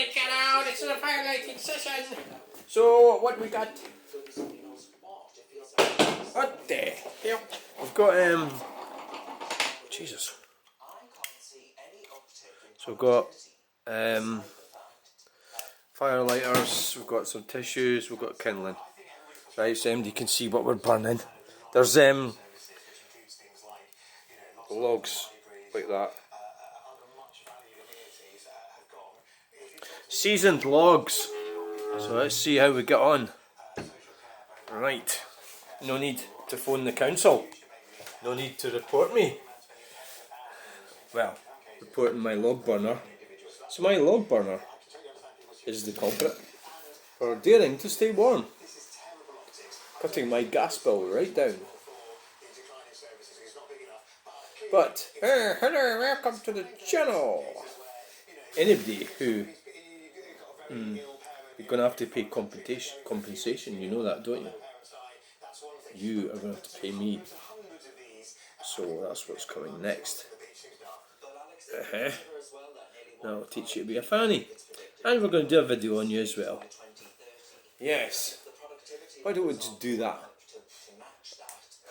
Alright, get out, it's a fire-lighting session. So, what we got? What the hell? We've got, Jesus. So we've got, fire lighters, we've got some tissues, we've got kindling. Right, so you can see what we're burning. There's, logs like that. Seasoned logs. So let's see how we get on. Right. No need to phone the council. No need to report me. Well, reporting my log burner. So my log burner is the culprit for daring to stay warm. Cutting my gas bill right down. But, hello, welcome to the channel. Anybody who you're going to have to pay compensation, you know that, don't you? You are going to have to pay me. So that's what's coming next. Now I'll teach you to be a fanny. And we're going to do a video on you as well. Yes. Why don't we just do that?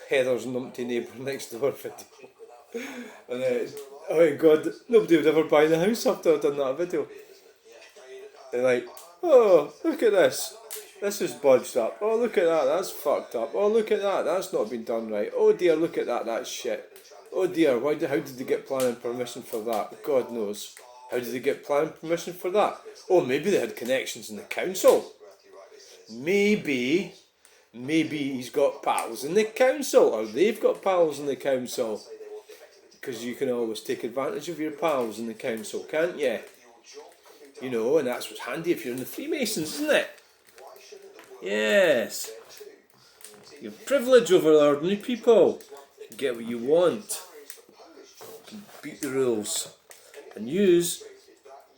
Heather's numpty neighbour next door video. And oh my god, nobody would ever buy the house after I've done that video. They're like, oh, look at this. This is bodged up. Oh, look at that, that's fucked up. Oh, look at that, that's not been done right. Oh dear, look at that, that's shit. Oh dear, how did they get planning permission for that? God knows. How did they get planning permission for that? Oh, maybe they had connections in the council. Maybe he's got pals in the council, or they've got pals in the council. Because you can always take advantage of your pals in the council, can't you? You know, and that's what's handy if you're in the Freemasons, isn't it? Yes. You have privilege over ordinary people. You can get what you want. You can beat the rules. And use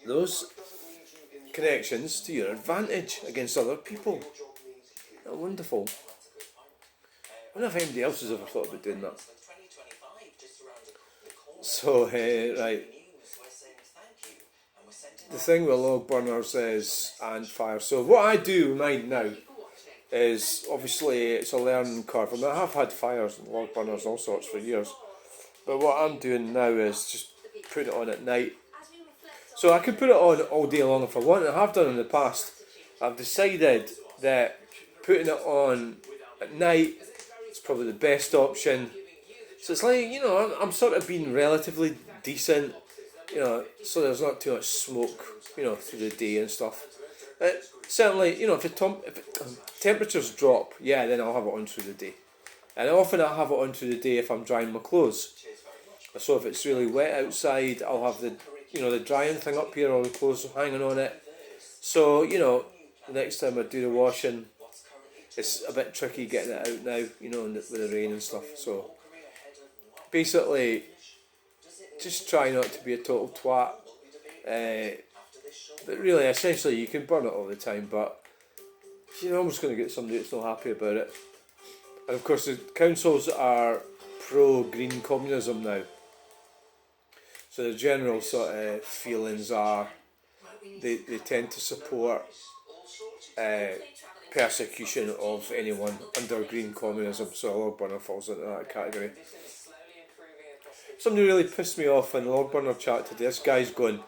those connections to your advantage against other people. Isn't that wonderful? I wonder if anybody else has ever thought about doing that. So, right. The thing with log burners is, and fire. So what I do with mine now is, obviously it's a learning curve. I mean, I have had fires and log burners all sorts for years. But what I'm doing now is just put it on at night. So I can put it on all day long if I want. I have done in the past. I've decided that putting it on at night is probably the best option. So it's like, you know, I'm sort of being relatively decent, you know, so there's not too much smoke, you know, through the day and stuff. Certainly, you know, if temperatures drop, yeah, then I'll have it on through the day. And often I'll have it on through the day if I'm drying my clothes. So if it's really wet outside, I'll have the, you know, the drying thing up here, or the clothes hanging on it. So, you know, the next time I do the washing, it's a bit tricky getting it out now, you know, with the rain and stuff. So basically, just try not to be a total twat. But really, essentially, you can burn it all the time, but you're almost going to get somebody that's not happy about it. And of course, the councils are pro-green communism now. So the general sort of feelings are they tend to support persecution of anyone under green communism. So a log burner falls into that category. Somebody really pissed me off in the log burner chat today. This guy's going,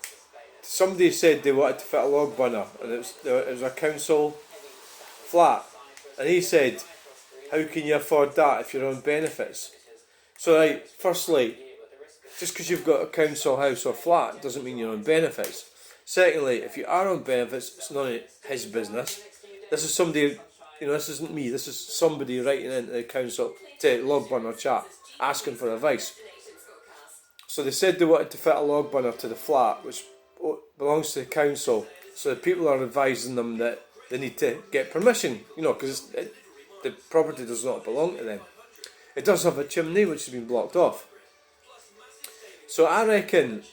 somebody said they wanted to fit a log burner, and it was a council flat, and he said, how can you afford that if you're on benefits? So right, firstly, just because you've got a council house or flat doesn't mean you're on benefits. Secondly, if you are on benefits, it's none of his business. This is somebody, you know, this isn't me, this is somebody writing into the council, to log burner chat, asking for advice. So they said they wanted to fit a log burner to the flat, which belongs to the council. So the people are advising them that they need to get permission, you know, because the property does not belong to them. It does have a chimney which has been blocked off. So I reckon,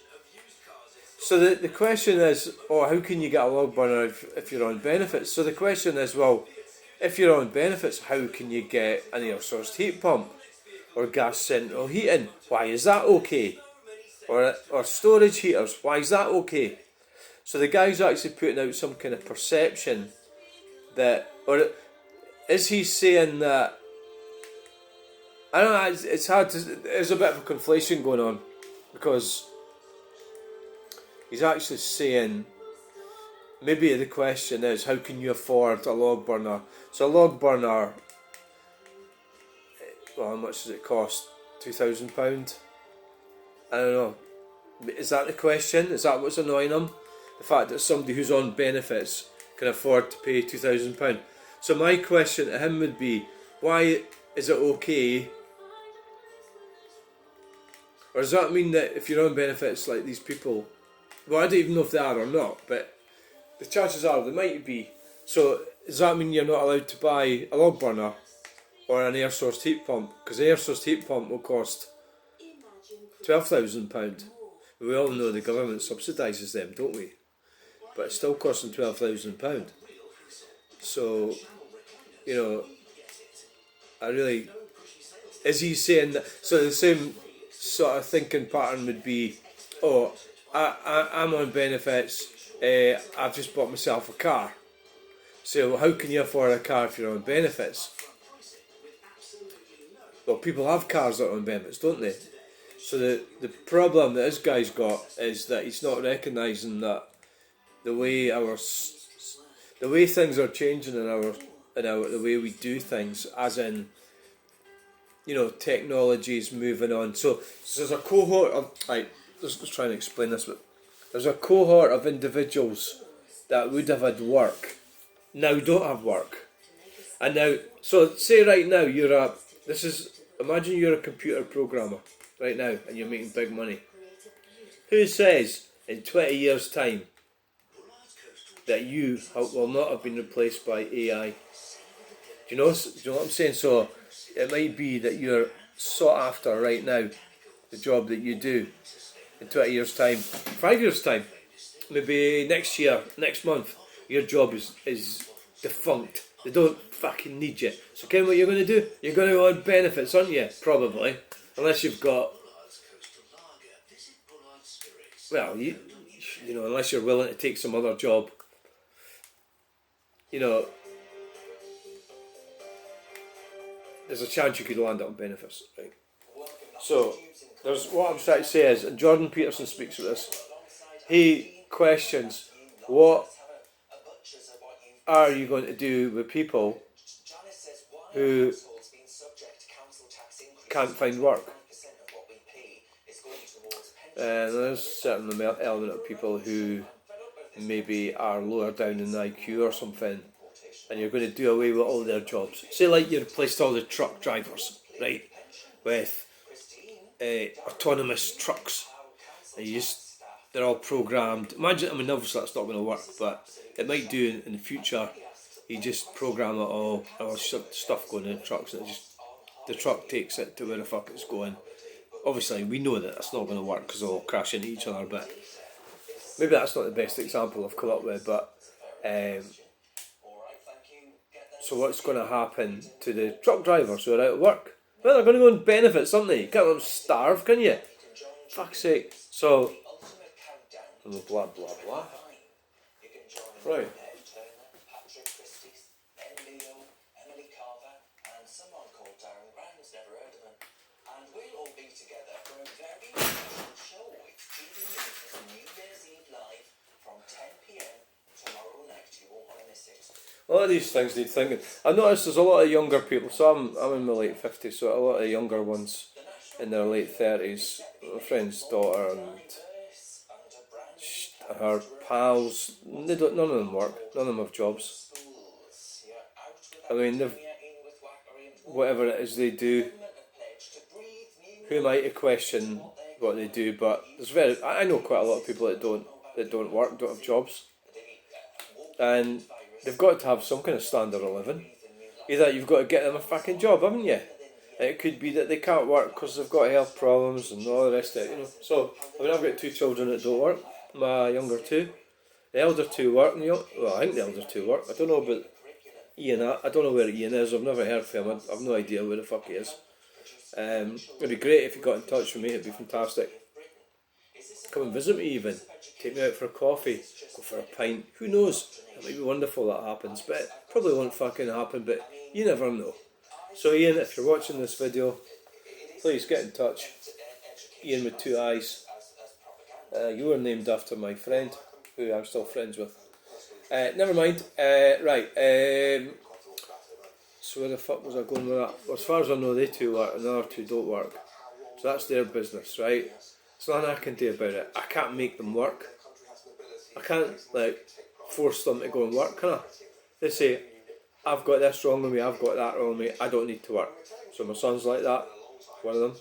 so the question is, oh, how can you get a log burner if you're on benefits? So the question is, well, if you're on benefits, how can you get an air source heat pump or gas central heating? Why is that okay? Or storage heaters, why is that okay? So the guy's actually putting out some kind of perception that, or is he saying that? I don't know. It's hard to. There's a bit of a conflation going on because he's actually saying maybe the question is how can you afford a log burner? So a log burner, well, how much does it cost? £2,000. I don't know. Is that the question? Is that what's annoying him? The fact that somebody who's on benefits can afford to pay £2,000. So my question to him would be, why is it okay? Or does that mean that if you're on benefits like these people, well, I don't even know if they are or not, but the chances are they might be. So does that mean you're not allowed to buy a log burner or an air source heat pump? Because an air source heat pump will cost £12,000. We all know the government subsidises them, don't we? But it's still costing £12,000. So, you know, is he saying that? So the same sort of thinking pattern would be, oh, I'm on benefits, I've just bought myself a car. So how can you afford a car if you're on benefits? Well, people have cars that are on benefits, don't they? So the problem that this guy's got is that he's not recognising that the way things are changing in the way we do things, as in, you know, technology is moving on. So there's a cohort of, let's try and explain this, but there's a cohort of individuals that would have had work, now don't have work. And now, so say right now imagine you're a computer programmer right now and you're making big money. Who says in 20 years time that you will not have been replaced by AI? Do you know what I'm saying? So it might be that you're sought after right now, the job that you do, in 20 years time, 5 years time, maybe next year, next month, your job is defunct. They don't fucking need you. So Ken, what you're going to do? You're going to go on benefits, aren't you? Probably. Unless you've got, well, you know, unless you're willing to take some other job. You know, there's a chance you could land up on benefits, right? So, what I'm trying to say is, and Jordan Peterson speaks of this, he questions, what are you going to do with people who can't find work? There's a certain element of people who maybe are lower down in the IQ or something, and you're going to do away with all their jobs. Say like you replaced all the truck drivers, right, with autonomous trucks. And they're all programmed. Imagine, I mean, obviously that's not going to work, but it might do in the future. You just program it all stuff going in trucks, and the truck takes it to where the fuck it's going. Obviously, we know that that's not going to work because they'll all crash into each other, but maybe that's not the best example I've come up with, but so what's going to happen to the truck drivers who are out of work? Well, they're going to go on benefits, aren't they? You can't let them starve, can you? Fuck's sake. So, blah, blah, blah. Right. A lot of these things need thinking. I've noticed there's a lot of younger people, so I'm in my late 50s, so a lot of younger ones in their late 30s. My friend's daughter and her pals, none of them work, none of them have jobs. I mean, whatever it is they do, who am I to question what they do, but I know quite a lot of people that don't work, don't have jobs. And they've got to have some kind of standard of living. Either you've got to get them a fucking job, haven't you? And it could be that they can't work because they've got health problems and all the rest of it, you know. So, I mean, I've got 2 children that don't work. My younger 2. The elder 2 work. Well, I think the elder 2 work. I don't know about Ian. I don't know where Ian is. I've never heard from him. I've no idea where the fuck he is. It'd be great if he got in touch with me. It'd be fantastic. come and visit me even, take me out for a coffee, go for a pint, who knows, it might be wonderful that happens, but it probably won't fucking happen, but you never know. So Ian, if you're watching this video, please get in touch. Ian with 2 eyes. You were named after my friend, who I'm still friends with. Never mind. Right. So where the fuck was I going with that? Well, as far as I know, they two work and the other two don't work. So that's their business, right? There's nothing I can do about it. I can't make them work. I can't force them to go and work, can I? They say, I've got this wrong with me, I've got that wrong with me, I don't need to work. So my son's like that, one of them.